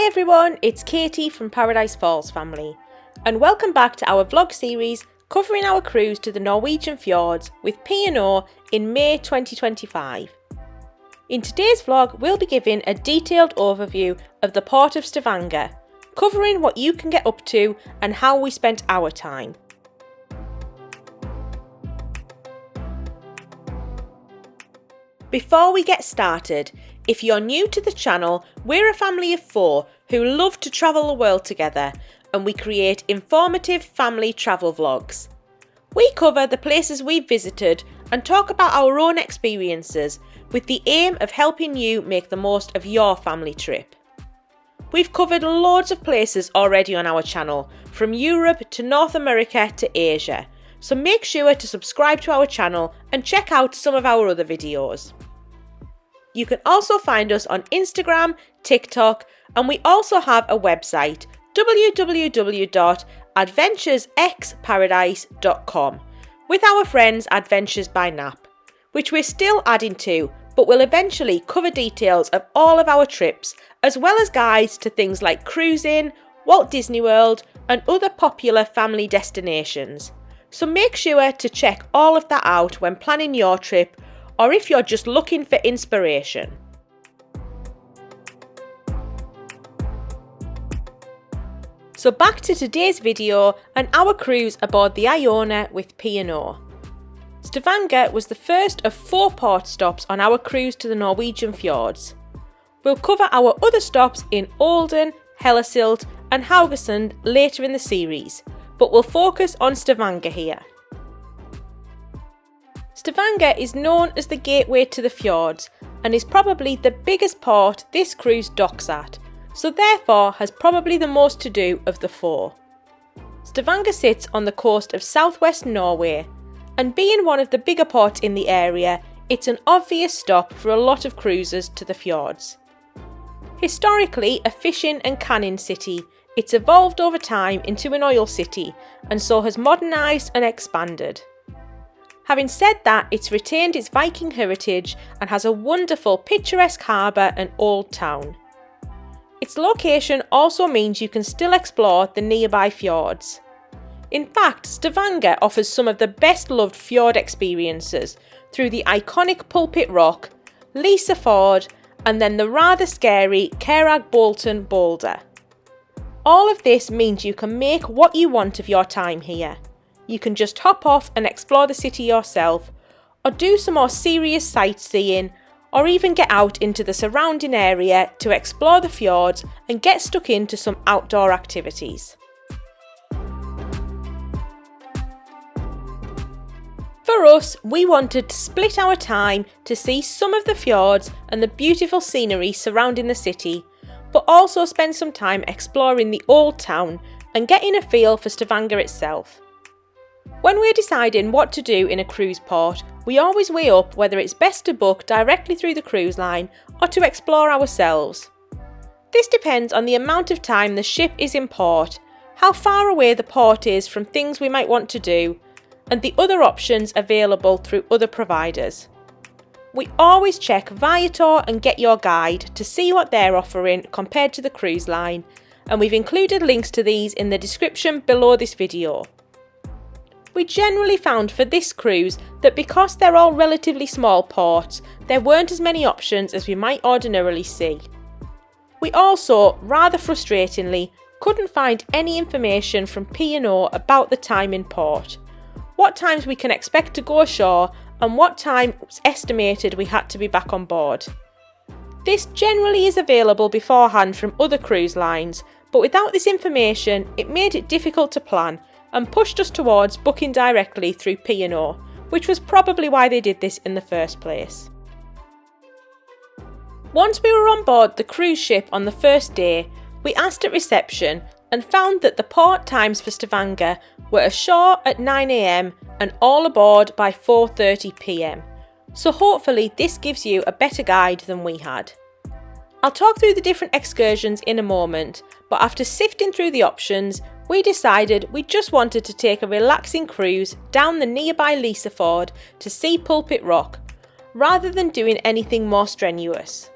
everyone, it's Katie from Paradise Falls family, and welcome back to our vlog series covering our cruise to the Norwegian Fjords with P&O in May 2025. In today's vlog, we'll be giving a detailed overview of the port of Stavanger, covering what you can get up to and how we spent our time. Before we get started, if you're new to the channel, we're a family of 4 who love to travel the world together, and we create informative family travel vlogs. We cover the places we've visited and talk about our own experiences with the aim of helping you make the most of your family trip. We've covered loads of places already on our channel, from Europe to North America to Asia, so make sure to subscribe to our channel and check out some of our other videos. You can also find us on Instagram, TikTok, and we also have a website, www.adventuresxparadise.com, with our friends Adventures by Nap, which we're still adding to, but will eventually cover details of all of our trips, as well as guides to things like cruising, Walt Disney World, and other popular family destinations. So make sure to check all of that out when planning your trip, or if you're just looking for inspiration. So back to today's video and our cruise aboard the Iona with P&O. Stavanger was the first of 4 port stops on our cruise to the Norwegian Fjords. We'll cover our other stops in Olden, Hellesylt and Haugesund later in the series, but we'll focus on Stavanger here. Stavanger is known as the gateway to the fjords and is probably the biggest port this cruise docks at, so therefore has probably the most to do of the 4. Stavanger sits on the coast of southwest Norway, and being one of the bigger ports in the area, it's an obvious stop for a lot of cruisers to the fjords. Historically a fishing and canning city, it's evolved over time into an oil city and so has modernised and expanded. Having said that, it's retained its Viking heritage and has a wonderful picturesque harbour and old town. Its location also means you can still explore the nearby fjords. In fact, Stavanger offers some of the best loved fjord experiences through the iconic Pulpit Rock, Lysefjord, and then the rather scary Bolten boulder. All of this means you can make what you want of your time here. You can just hop off and explore the city yourself, or do some more serious sightseeing, or even get out into the surrounding area to explore the fjords and get stuck into some outdoor activities. For us, we wanted to split our time to see some of the fjords and the beautiful scenery surrounding the city, but also spend some time exploring the old town and getting a feel for Stavanger itself. When we're deciding what to do in a cruise port, we always weigh up whether it's best to book directly through the cruise line or to explore ourselves. This depends on the amount of time the ship is in port, how far away the port is from things we might want to do, and the other options available through other providers. We always check Viator and Get Your Guide to see what they're offering compared to the cruise line, and we've included links to these in the description below this video. We generally found for this cruise that because they're all relatively small ports, there weren't as many options as we might ordinarily see. We also, rather frustratingly, couldn't find any information from P&O about the time in port, what times we can expect to go ashore and what time was estimated we had to be back on board. This generally is available beforehand from other cruise lines, but without this information it made it difficult to plan and pushed us towards booking directly through P&O, which was probably why they did this in the first place. Once we were on board the cruise ship on the first day, we asked at reception and found that the port times for Stavanger were ashore at 9 AM and all aboard by 4:30 PM, so hopefully this gives you a better guide than we had. I'll talk through the different excursions in a moment, but after sifting through the options, we decided we just wanted to take a relaxing cruise down the nearby Lysefjord to see Pulpit Rock, rather than doing anything more strenuous.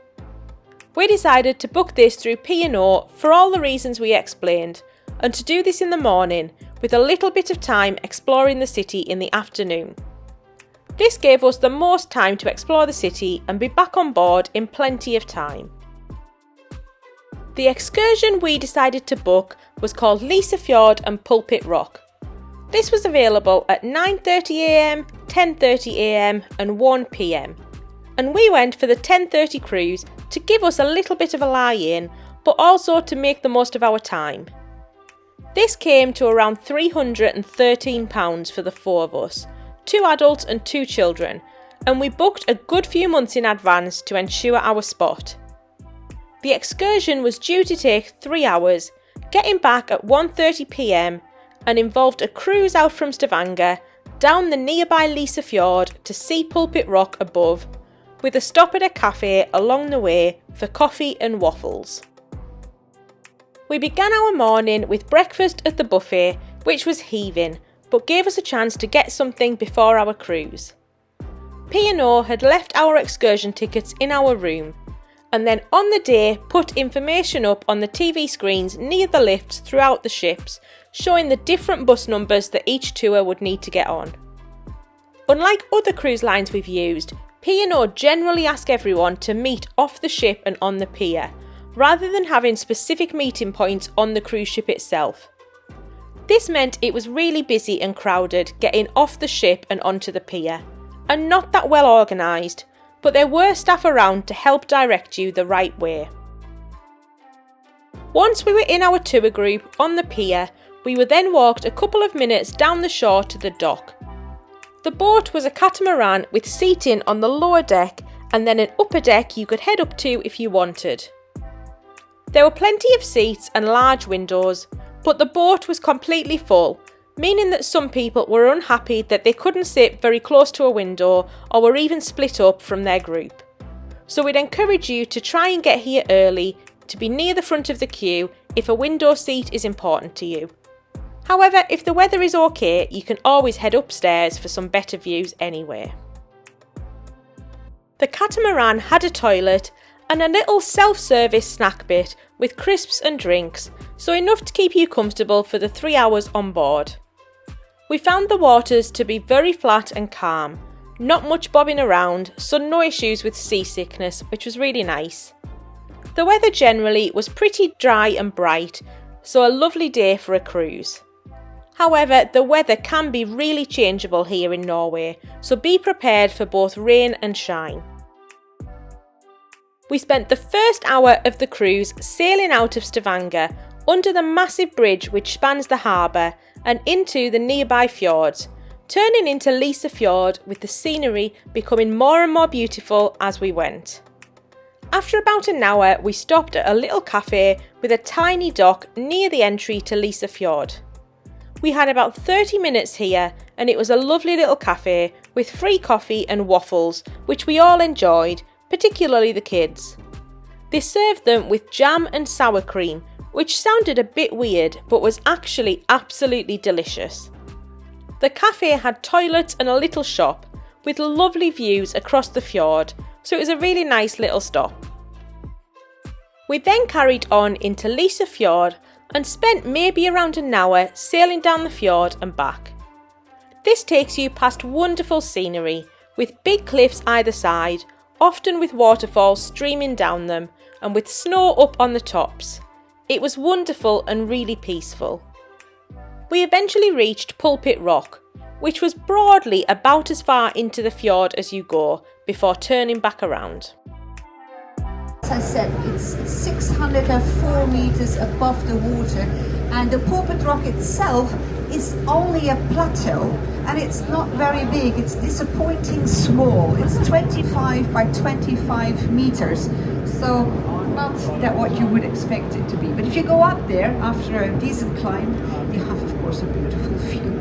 We decided to book this through P&O for all the reasons we explained, and to do this in the morning with a little bit of time exploring the city in the afternoon. This gave us the most time to explore the city and be back on board in plenty of time. The excursion we decided to book was called Lysefjord and Pulpit Rock. This was available at 9:30am, 10:30am and 1pm, and we went for the 10:30 cruise to give us a little bit of a lie-in, but also to make the most of our time. This came to around £313 for the four of us, 2 adults and 2 children, and we booked a good few months in advance to ensure our spot. The excursion was due to take 3 hours, getting back at 1:30pm, and involved a cruise out from Stavanger, down the nearby Lysefjord to see Pulpit Rock above, with a stop at a cafe along the way for coffee and waffles. We began our morning with breakfast at the buffet, which was heaving, but gave us a chance to get something before our cruise. P&O had left our excursion tickets in our room, and then on the day put information up on the TV screens near the lifts throughout the ships, showing the different bus numbers that each tour would need to get on. Unlike other cruise lines we've used, P&O generally ask everyone to meet off the ship and on the pier, rather than having specific meeting points on the cruise ship itself. This meant it was really busy and crowded getting off the ship and onto the pier, and not that well organised, but there were staff around to help direct you the right way. Once we were in our tour group on the pier, we were then walked a couple of minutes down the shore to the dock. The boat was a catamaran with seating on the lower deck and then an upper deck you could head up to if you wanted. There were plenty of seats and large windows, but the boat was completely full, meaning that some people were unhappy that they couldn't sit very close to a window or were even split up from their group. So we'd encourage you to try and get here early to be near the front of the queue if a window seat is important to you. However, if the weather is okay, you can always head upstairs for some better views anyway. The catamaran had a toilet and a little self-service snack bit with crisps and drinks, so enough to keep you comfortable for the 3 hours on board. We found the waters to be very flat and calm, not much bobbing around, so no issues with seasickness, which was really nice. The weather generally was pretty dry and bright, so a lovely day for a cruise. However, the weather can be really changeable here in Norway, so be prepared for both rain and shine. We spent the first hour of the cruise sailing out of Stavanger under the massive bridge which spans the harbour and into the nearby fjords, turning into Lysefjord with the scenery becoming more and more beautiful as we went. After about an hour, we stopped at a little cafe with a tiny dock near the entry to Lysefjord. We had about 30 minutes here and it was a lovely little cafe with free coffee and waffles, which we all enjoyed, particularly the kids. They served them with jam and sour cream, which sounded a bit weird but was actually absolutely delicious. The cafe had toilets and a little shop with lovely views across the fjord, so it was a really nice little stop. We then carried on into Lysefjord and spent maybe around an hour sailing down the fjord and back. This takes you past wonderful scenery with big cliffs either side, often with waterfalls streaming down them and with snow up on the tops. It was wonderful and really peaceful. We eventually reached Pulpit Rock, which was broadly about as far into the fjord as you go before turning back around. As I said, it's 604 meters above the water, and the Pulpit Rock itself is only a plateau, and it's not very big. It's disappointing small. It's 25 by 25 meters, so not that what you would expect it to be. But if you go up there after a decent climb, you have, of course, a beautiful view.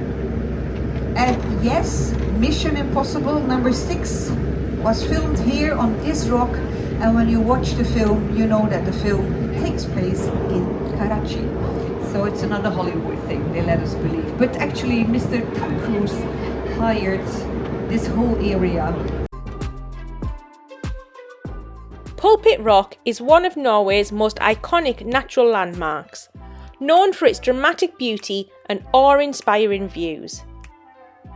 And yes, Mission Impossible #6 was filmed here on this rock, and when you watch the film, you know that the film takes place in Karachi. So it's another Hollywood thing, they let us believe. But actually, Mr. Tom Cruise hired this whole area. Pulpit Rock is one of Norway's most iconic natural landmarks, known for its dramatic beauty and awe-inspiring views.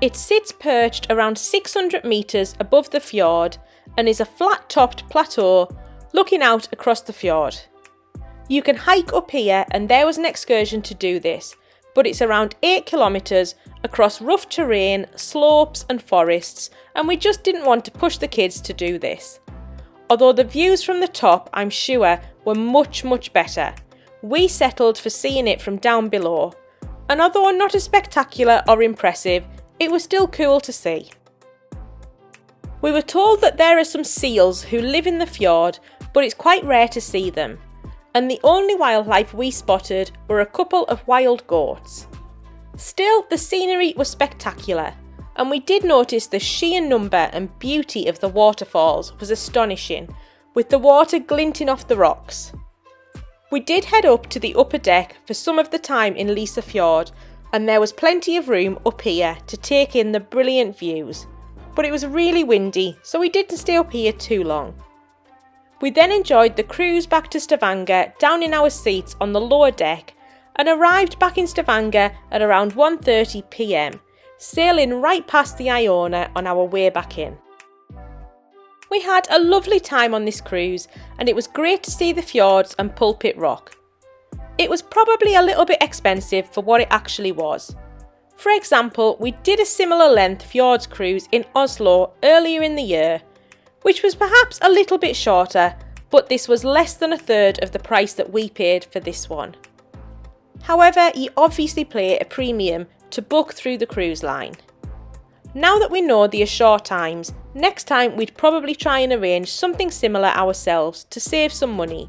It sits perched around 600 metres above the fjord and is a flat-topped plateau looking out across the fjord. You can hike up here, and there was an excursion to do this, but it's around 8 kilometres across rough terrain, slopes and forests, and we just didn't want to push the kids to do this. Although the views from the top, I'm sure, were much better, we settled for seeing it from down below, and although not as spectacular or impressive, it was still cool to see. We were told that there are some seals who live in the fjord, but it's quite rare to see them, and the only wildlife we spotted were a couple of wild goats. Still, the scenery was spectacular, and we did notice the sheer number and beauty of the waterfalls was astonishing, with the water glinting off the rocks. We did head up to the upper deck for some of the time in Lysefjord, and there was plenty of room up here to take in the brilliant views, but it was really windy, so we didn't stay up here too long. We then enjoyed the cruise back to Stavanger down in our seats on the lower deck and arrived back in Stavanger at around 1:30 p.m, sailing right past the Iona on our way back in. We had a lovely time on this cruise, and it was great to see the fjords and Pulpit Rock. It was probably a little bit expensive for what it actually was. For example, we did a similar length fjords cruise in Oslo earlier in the year, which was perhaps a little bit shorter, but this was less than a third of the price that we paid for this one. However, you obviously pay a premium to book through the cruise line. Now that we know the ashore times, next time we'd probably try and arrange something similar ourselves to save some money.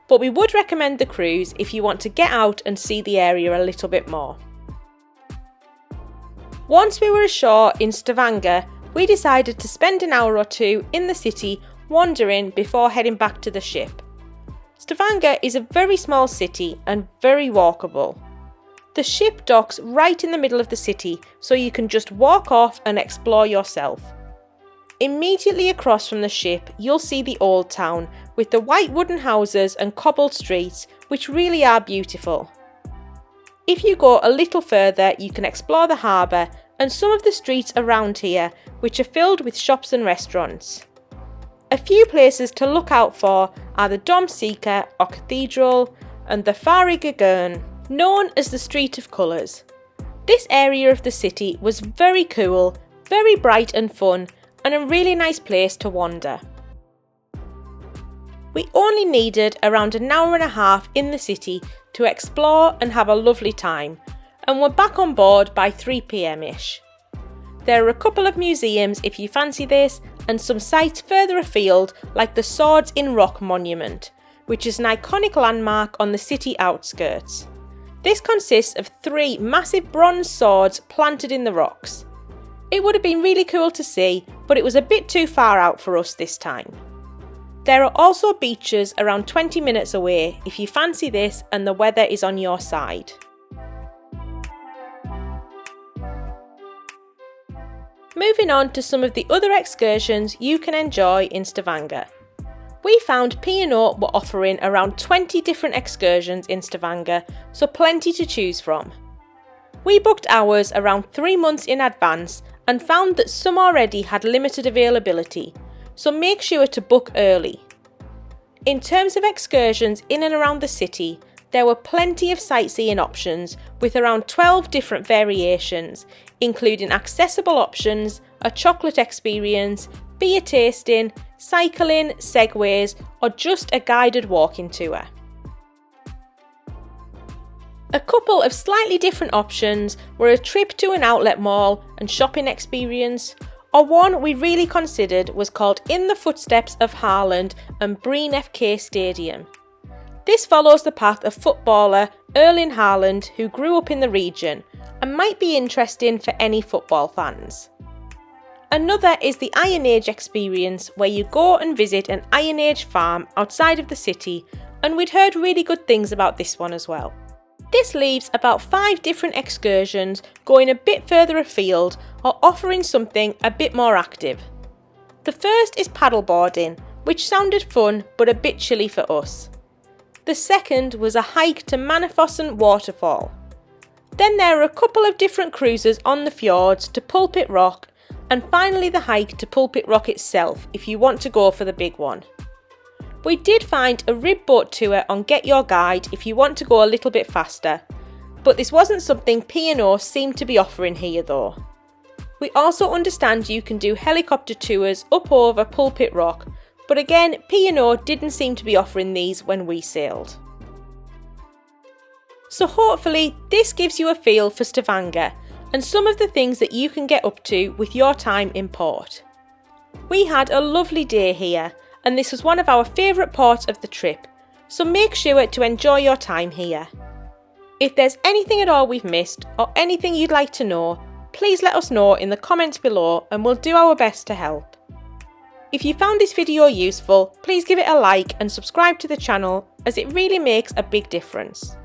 But we would recommend the cruise if you want to get out and see the area a little bit more. Once we were ashore in Stavanger, we decided to spend an hour or two in the city wandering before heading back to the ship. Stavanger is a very small city and very walkable. The ship docks right in the middle of the city, so you can just walk off and explore yourself. Immediately across from the ship, you'll see the old town with the white wooden houses and cobbled streets, which really are beautiful. If you go a little further, you can explore the harbour and some of the streets around here, which are filled with shops and restaurants. A few places to look out for are the Domkirke or Cathedral and the Farigagern, known as the Street of Colours. This area of the city was very cool, very bright and fun, and a really nice place to wander. We only needed around an hour and a half in the city to explore and have a lovely time, and we're back on board by 3 p.m-ish. There are a couple of museums if you fancy this, and some sites further afield like the Swords in Rock Monument, which is an iconic landmark on the city outskirts. This consists of 3 massive bronze swords planted in the rocks. It would have been really cool to see, but it was a bit too far out for us this time. There are also beaches around 20 minutes away if you fancy this and the weather is on your side. Moving on to some of the other excursions you can enjoy in Stavanger. We found P&O were offering around 20 different excursions in Stavanger, so plenty to choose from. We booked ours around 3 months in advance and found that some already had limited availability, so make sure to book early. In terms of excursions in and around the city, there were plenty of sightseeing options with around 12 different variations, including accessible options, a chocolate experience, beer tasting, cycling, segways, or just a guided walking tour. A couple of slightly different options were a trip to an outlet mall and shopping experience, or one we really considered was called In the Footsteps of Haaland and Breen FK Stadium. This follows the path of footballer Erling Haaland, who grew up in the region and might be interesting for any football fans. Another is the Iron Age experience, where you go and visit an Iron Age farm outside of the city, and we'd heard really good things about this one as well. This leaves about 5 different excursions going a bit further afield or offering something a bit more active. The first is paddleboarding, which sounded fun but a bit chilly for us. The second was a hike to Manafossen waterfall. Then there are a couple of different cruises on the fjords to Pulpit Rock, and finally the hike to Pulpit Rock itself if you want to go for the big one. We did find a rib boat tour on Get Your Guide if you want to go a little bit faster, but this wasn't something P&O seemed to be offering here though. We also understand you can do helicopter tours up over Pulpit Rock, but again P&O didn't seem to be offering these when we sailed. So hopefully this gives you a feel for Stavanger and some of the things that you can get up to with your time in port. We had a lovely day here and this was one of our favourite parts of the trip, so make sure to enjoy your time here. If there's anything at all we've missed or anything you'd like to know, please let us know in the comments below and we'll do our best to help. If you found this video useful, please give it a like and subscribe to the channel as it really makes a big difference.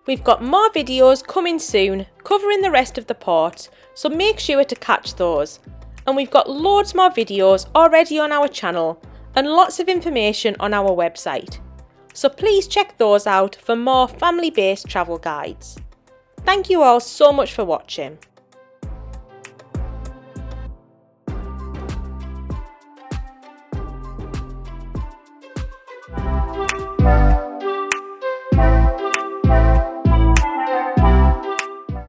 We've got more videos coming soon covering the rest of the ports, so make sure to catch those. And we've got loads more videos already on our channel and lots of information on our website. So please check those out for more family-based travel guides. Thank you all so much for watching.